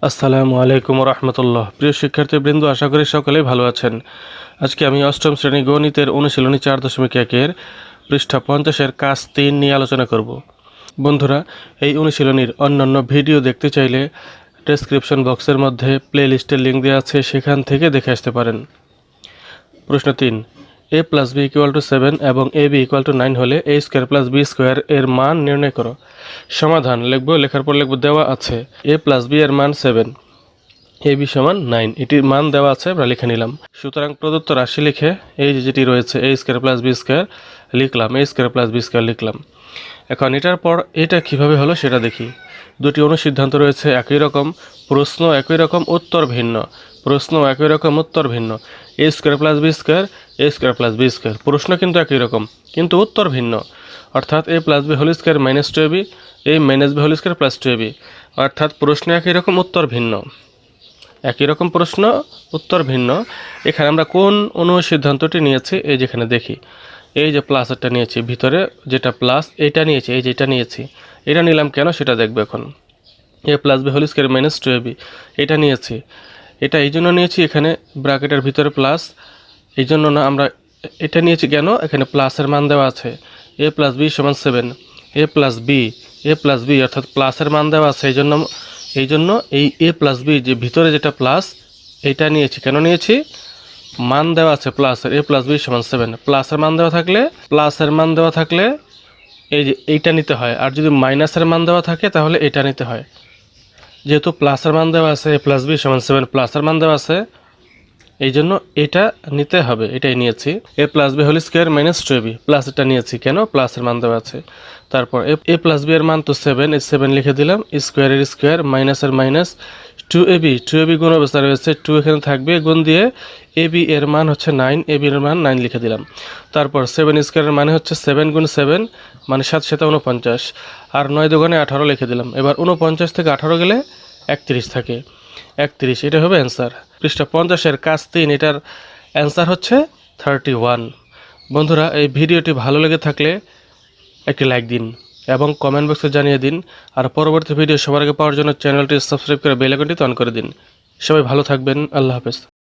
আসসালামু আলাইকুম রহমতুল্লাহ। প্রিয় শিক্ষার্থীবৃন্দ, আশা করি সকলেই ভালো আছেন। আজকে আমি অষ্টম শ্রেণী গণিতের অনুশীলনী 4.1-এর পৃষ্ঠা 50-এর কাজ 3 নিয়ে আলোচনা করব। বন্ধুরা, এই অনুশীলনীর অন্যান্য ভিডিও দেখতে চাইলে ডেসক্রিপশন বক্সের মধ্যে প্লে লিস্টের লিঙ্ক দেওয়া আছে, সেখান থেকে দেখে আসতে পারেন। প্রশ্ন 3, a + b = 7 এবং ab = 9 হলে a² + b² এর মান নির্ণয় করো। সমাধান লেখার পর লিখব দেওয়া আছে a + b এর মান 7, ab = 9, এটির মান দেওয়া আছে, আমরা লিখে নিলাম। সুতরাং প্রদত্ত রাশি লিখে এই যেটি রয়েছে a² + b² লিখলাম, a² + b² লিখলাম। এখন এটার পর এটা কিভাবে হলো সেটা দেখি। দুটি অনুসিদ্ধান্ত রয়েছে একই রকম, প্রশ্ন একই রকম, উত্তর ভিন্ন। প্রশ্ন একই রকম, উত্তর ভিন্ন। a² + b², a² + b², প্রশ্ন কিন্তু একই রকম, কিন্তু উত্তর ভিন্ন। অর্থাৎ a + b² - 2ab, a - b² + 2ab, অর্থাৎ প্রশ্ন একই রকম, উত্তর ভিন্ন। একই রকম প্রশ্ন, উত্তর ভিন্ন। এখানে আমরা কোন অনুসিদ্ধান্তটি নিয়েছি এই যেখানে দেখি, এই যে প্লাসেরটা নিয়েছি, ভিতরে যেটা প্লাস এটা নিয়েছি, এই যেটা নিয়েছি। এটা নিলাম কেন সেটা দেখব এখন। a + b² - 2ab এটা নিয়েছি, এটা এই জন্য নিয়েছি, এখানে ব্র্যাকেটের ভিতরে প্লাস, এই জন্য না, আমরা এটা নিয়েছি কেন, এখানে প্লাসের মান দেওয়া আছে। a + b = 7, a + b অর্থাৎ প্লাসের মান দেওয়া আছে, এই জন্য এই a + b যে ভিতরে যেটা প্লাস এটা নিয়েছি। কেন নিয়েছি? মান দেওয়া আছে প্লাসের, a + b = 7, প্লাসের মান দেওয়া থাকলে এই যে এইটা নিতে হয়, আর যদি মাইনাসের মান দেওয়া থাকে তাহলে এটা নিতে হয়। যেহেতু প্লাসের মান দেওয়া আছে, a + b = 7, প্লাসের মান দেওয়া আছে, এই জন্য এটা নিতে হবে, এটাই নিয়েছি। a + b² - 2ab প্লাস এটা নিয়েছি কেন, প্লাসের মান দেওয়া আছে। তারপর a + b এর মান তো 7, এই 7 লিখে দিলাম, স্কোয়ারের স্কোয়ার, মাইনাসের মাইনাস, 2ab গুণ অবস্থা রয়েছে, 2 এখানে থাকবে, গুণ দিয়ে ab এর মান হচ্ছে 9, ab এর মান 9 লিখে দিলাম। তারপর 7² এর মানে হচ্ছে 7 × 7 মানে 7 × 7 = 49, আর 9 × 2 = 18 লিখে দিলাম। এবার 49 থেকে 18 গেলে 31 থাকে, 31, এটা হবে অ্যান্সার। পৃষ্ঠা 50-এর কাজ 3, এটার অ্যান্সার হচ্ছে 31। বন্ধুরা, এই ভিডিওটি ভালো লেগে থাকলে একটি লাইক দিন এবং কমেন্ট বক্সে জানিয়ে দিন, আর পরবর্তী ভিডিও সবার আগে পাওয়ার জন্য চ্যানেলটি সাবস্ক্রাইব করে বেল আইকনটি অন করে দিন। সবাই ভালো থাকবেন, আল্লাহ হাফেজ।